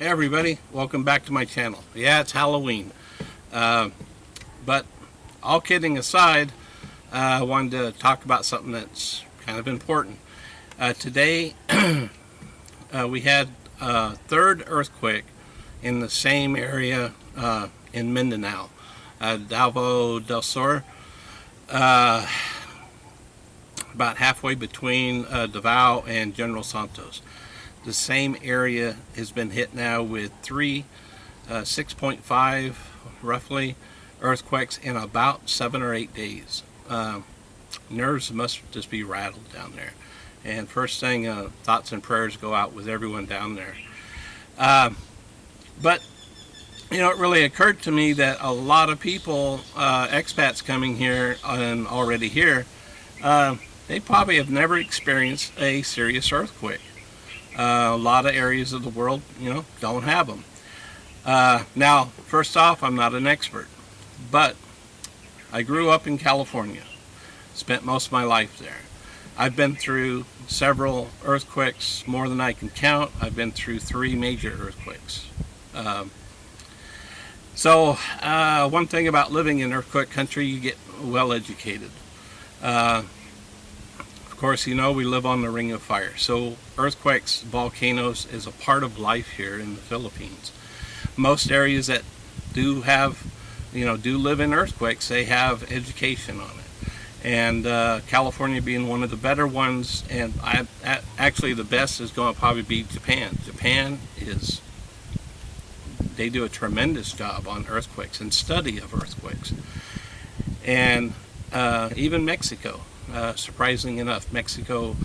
Hey everybody, welcome back to my channel. Yeah, it's Halloween. But all kidding aside, I wanted to talk about something that's kind of important. Today, we had a third earthquake in the same area in Mindanao, Davao del Sur, about halfway between Davao and General Santos. The same area has been hit now with three 6.5 roughly earthquakes in about 7 or 8 days. Nerves must just be rattled down there. And first thing, thoughts and prayers go out with everyone down there. But you know, it really occurred to me that a lot of people, expats coming here and already here, they probably have never experienced a serious earthquake. A lot of areas of the world, you know, don't have them. Now, first off, I'm not an expert, but I grew up in California, spent most of my life there. I've been through several earthquakes, more than I can count. I've been through 3 major earthquakes. One thing about living in earthquake country, you get well educated. Of course, you know, we live on the Ring of Fire, so earthquakes, volcanoes is a part of life here in the Philippines. Most areas that do have, you know, do live in earthquakes, they have education on it. And California being one of the better ones, and actually the best is going to probably be Japan. Japan is, they do a tremendous job on earthquakes and study of earthquakes. And even Mexico. Surprising enough, Mexico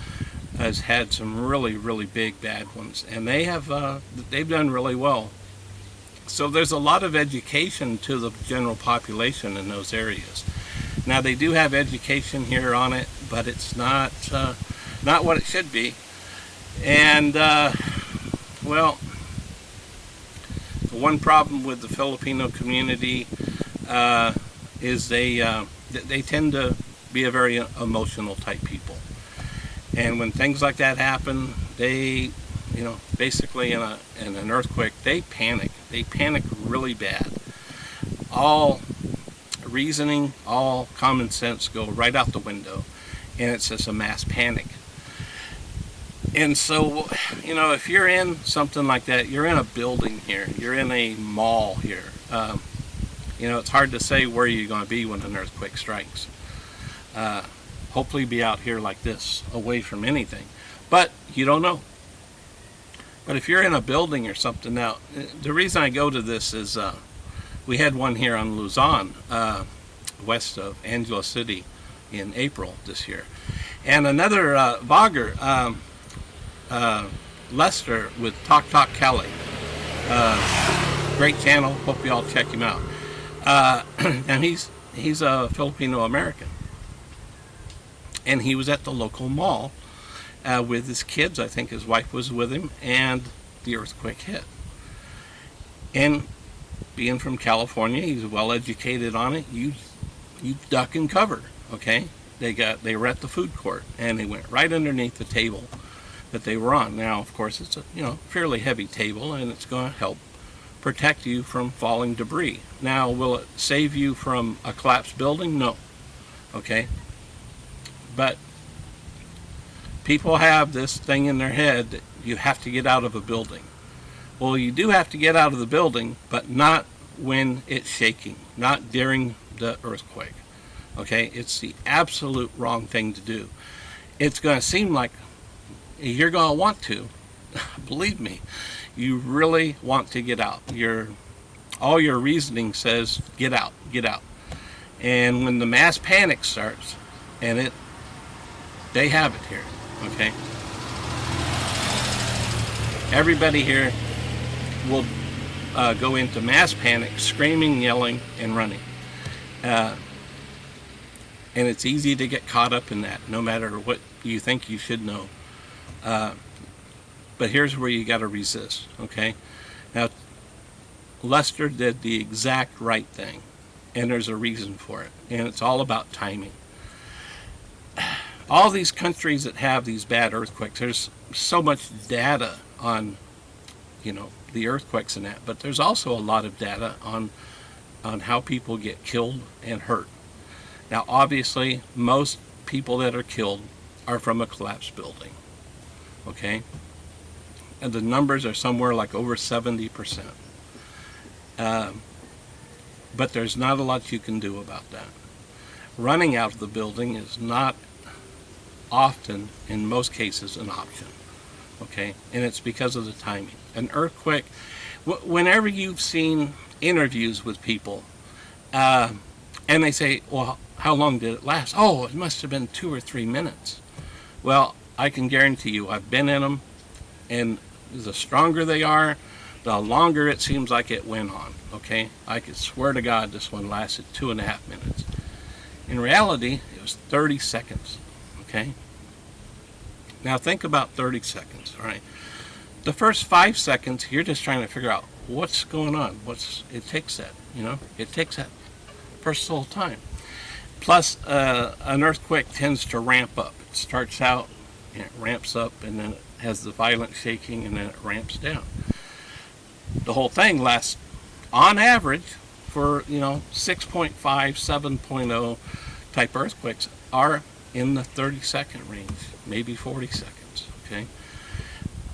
has had some really big bad ones, and they've done really well. So there's a lot of education to the general population in those areas. Now they do have education here on it, but it's not what it should be. And well, the one problem with the Filipino community is they tend to be a very emotional type people, and when things like that happen, they, you know, basically in an earthquake, they panic really bad. All reasoning, all common sense go right out the window, and it's just a mass panic. And so, you know, if you're in something like that, you're in a building here, you're in a mall here, you know, it's hard to say where you're going to be when an earthquake strikes. Hopefully be out here like this, away from anything, but you don't know. But if you're in a building or something, now the reason I go to this is we had one here on Luzon, west of Angela City, in April this year, and another vlogger, Lester with Talk Talk Kelly, great channel, hope you all check him out. And he's a Filipino American. And he was at the local mall with his kids. I think his wife was with him, and the earthquake hit. And being from California, he's well educated on it. You duck and cover, okay? They were at the food court, and they went right underneath the table that they were on. Now, of course, it's a, you know, fairly heavy table, and it's going to help protect you from falling debris. Now, will it save you from a collapsed building? No. Okay. But people have this thing in their head that you have to get out of a building. Well, you do have to get out of the building, but not when it's shaking, not during the earthquake. Okay, it's the absolute wrong thing to do. It's going to seem like you're going to want to. Believe me, you really want to get out. All your reasoning says get out, get out. And when the mass panic starts, and they have it here, okay? Everybody here will go into mass panic, screaming, yelling, and running. And it's easy to get caught up in that, no matter what you think you should know. But here's where you got to resist, okay? Now, Lester did the exact right thing, and there's a reason for it, and it's all about timing. All these countries that have these bad earthquakes, there's so much data on, you know, the earthquakes and that, but there's also a lot of data on how people get killed and hurt. Now, obviously, most people that are killed are from a collapsed building, okay? And the numbers are somewhere like over 70%. But there's not a lot you can do about that. Running out of the building is not often, in most cases, an option, okay? And it's because of the timing. An earthquake, whenever you've seen interviews with people, and they say, well, how long did it last? Oh, it must have been 2 or 3 minutes. Well, I can guarantee you, I've been in them, and the stronger they are, the longer it seems like it went on, okay? I could swear to God this one lasted 2.5 minutes. In reality, it was 30 seconds, okay? Now think about 30 seconds, all right? The first 5 seconds, you're just trying to figure out what's going on. It takes that, it takes that first little time. Plus, an earthquake tends to ramp up. It starts out, and it ramps up, and then it has the violent shaking, and then it ramps down. The whole thing lasts, on average, for 6.5, 7.0 type earthquakes are in the 30-second range, maybe 40 seconds, okay?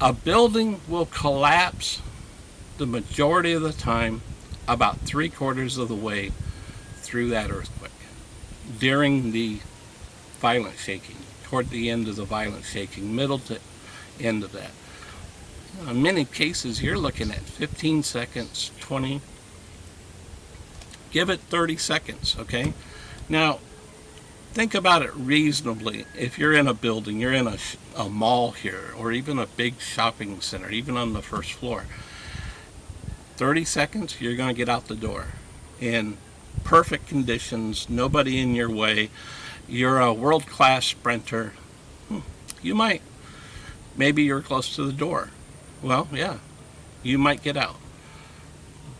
A building will collapse the majority of the time about 3/4 of the way through that earthquake during the violent shaking, toward the end of the violent shaking, middle to end of that. In many cases, you're looking at 15 seconds, 20, give it 30 seconds, okay? Now, think about it reasonably. If you're in a building, you're in a mall here, or even a big shopping center, even on the first floor, 30 seconds, you're going to get out the door in perfect conditions, nobody in your way. You're a world-class sprinter. Maybe you're close to the door. Well, yeah, you might get out.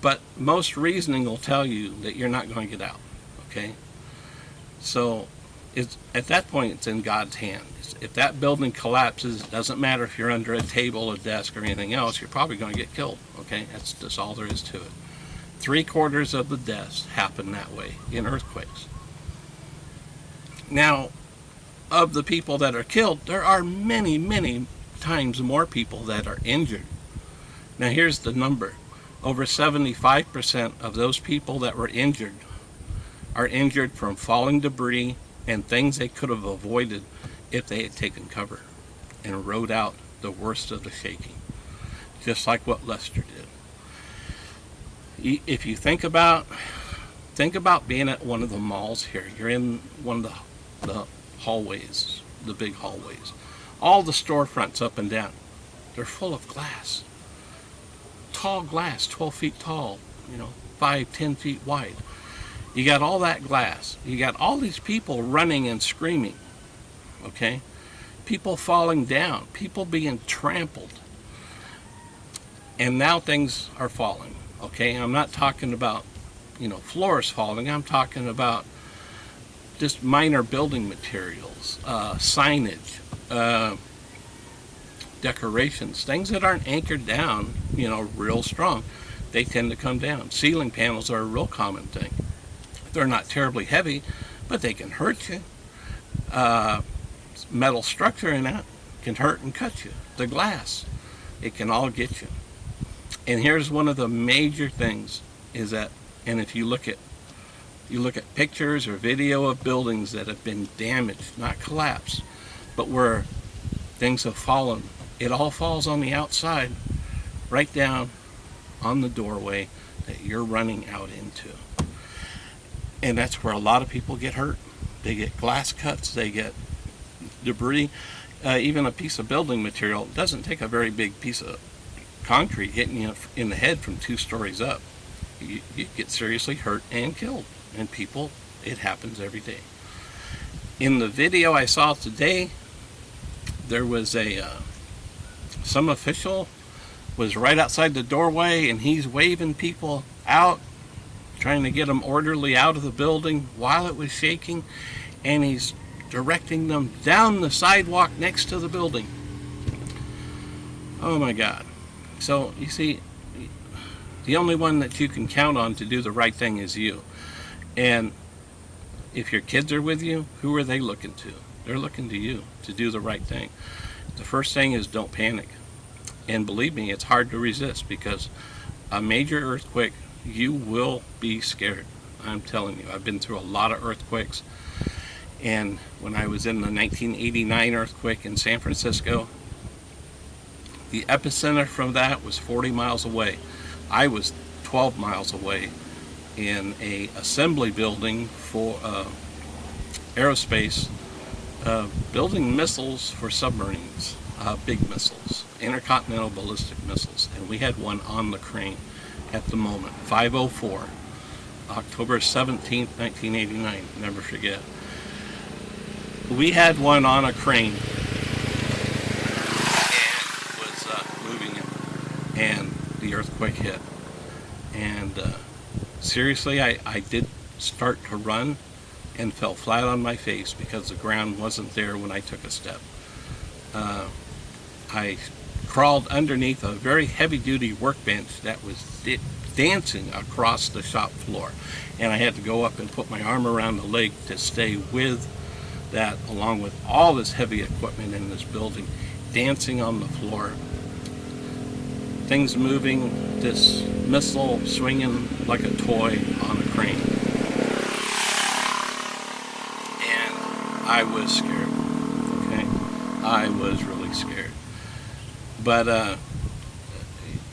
But most reasoning will tell you that you're not going to get out, okay? So at that point, it's in God's hands. If that building collapses, it doesn't matter if you're under a table, a desk, or anything else, you're probably going to get killed, okay? That's just all there is to it. 3/4 of the deaths happen that way in earthquakes. Now, of the people that are killed, there are many, many times more people that are injured. Now, here's the number. Over 75% of those people that were injured are injured from falling debris and things they could have avoided if they had taken cover and rode out the worst of the shaking, just like what Lester did. If you think about being at one of the malls here. You're in one of the hallways, the big hallways. All the storefronts up and down, they're full of glass. Tall glass, 12 feet tall, 5, 10 feet wide. You got all that glass. You got all these people running and screaming, okay? People falling down, people being trampled. And now things are falling, okay? I'm not talking about, floors falling. I'm talking about just minor building materials, signage, decorations, things that aren't anchored down, real strong. They tend to come down. Ceiling panels are a real common thing. They're not terribly heavy, but they can hurt you. Metal structure in that can hurt and cut you. The glass, it can all get you. And here's one of the major things is that, and if you look at pictures or video of buildings that have been damaged, not collapsed, but where things have fallen, it all falls on the outside, right down on the doorway that you're running out into. And that's where a lot of people get hurt. They get glass cuts, they get debris, even a piece of building material. It doesn't take a very big piece of concrete hitting you in the head from 2 stories up. You get seriously hurt and killed. And people, it happens every day. In the video I saw today, there was some official was right outside the doorway, and he's waving people out, trying to get them orderly out of the building while it was shaking, and he's directing them down the sidewalk next to the building. Oh my God. So you see, The only one that you can count on to do the right thing is you. And if your kids are with you, who are they looking to? They're looking to you to do the right thing. The first thing is don't panic. And believe me, it's hard to resist, because a major earthquake, you will be scared. I'm telling you, I've been through a lot of earthquakes. And when I was in the 1989 earthquake in San Francisco, the epicenter from that was 40 miles away. I was 12 miles away in a assembly building for aerospace, building missiles for submarines, big missiles, intercontinental ballistic missiles. And we had one on the crane at the moment, 504, October 17th, 1989, never forget. We had one on a crane and was moving it, and the earthquake hit. And seriously, I did start to run and fell flat on my face because the ground wasn't there when I took a step. I crawled underneath a very heavy-duty workbench that was dancing across the shop floor, and I had to go up and put my arm around the leg to stay with that, along with all this heavy equipment in this building, dancing on the floor, things moving, this missile swinging like a toy on a crane. And I was scared, okay? I was really scared. But,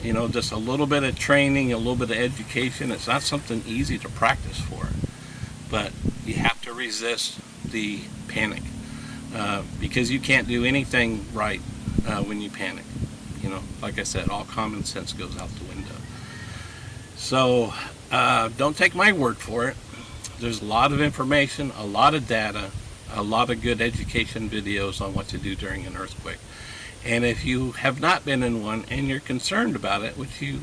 you know, just a little bit of training, a little bit of education, it's not something easy to practice for. But you have to resist the panic, because you can't do anything right when you panic. You know, like I said, all common sense goes out the window. So don't take my word for it. There's a lot of information, a lot of data, a lot of good education videos on what to do during an earthquake. And if you have not been in one and you're concerned about it, which you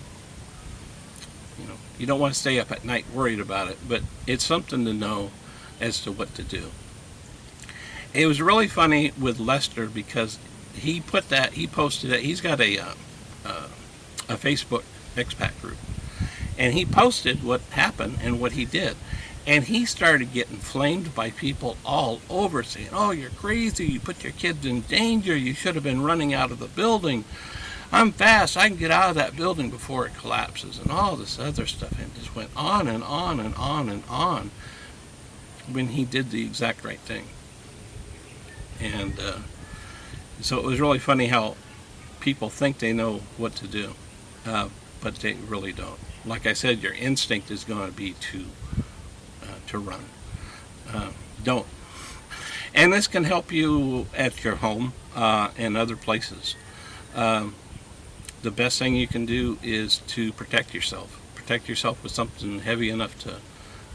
don't want to stay up at night worried about it, but it's something to know as to what to do. It was really funny with Lester, because he posted it. He's got a Facebook expat group, and he posted what happened and what he did, and he started getting flamed by people all over, saying, "Oh, you're crazy, you put your kids in danger, you should have been running out of the building. I'm fast, I can get out of that building before it collapses," and all this other stuff, and just went on and on and on and on, when he did the exact right thing. And so it was really funny how people think they know what to do, but they really don't. Like I said, your instinct is going to be to run. Don't. And this can help you at your home and other places. The best thing you can do is to protect yourself. Protect yourself with something heavy enough to,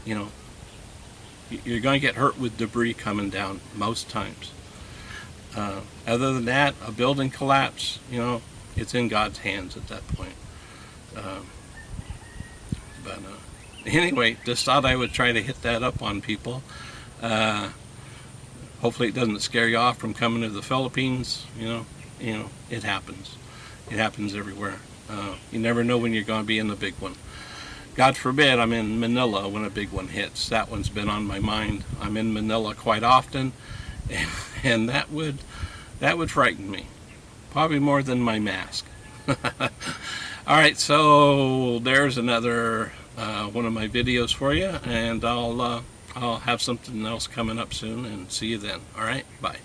you're going to get hurt with debris coming down most times. Other than that, a building collapse, it's in God's hands at that point. But anyway, just thought I would try to hit that up on people. Hopefully it doesn't scare you off from coming to the Philippines. It happens. It happens everywhere. You never know when you're going to be in the big one. God forbid I'm in Manila when a big one hits. That one's been on my mind. I'm in Manila quite often, and that would frighten me, probably more than my mask. All right, so there's another one of my videos for you, and I'll have something else coming up soon, and see you then. All right, bye.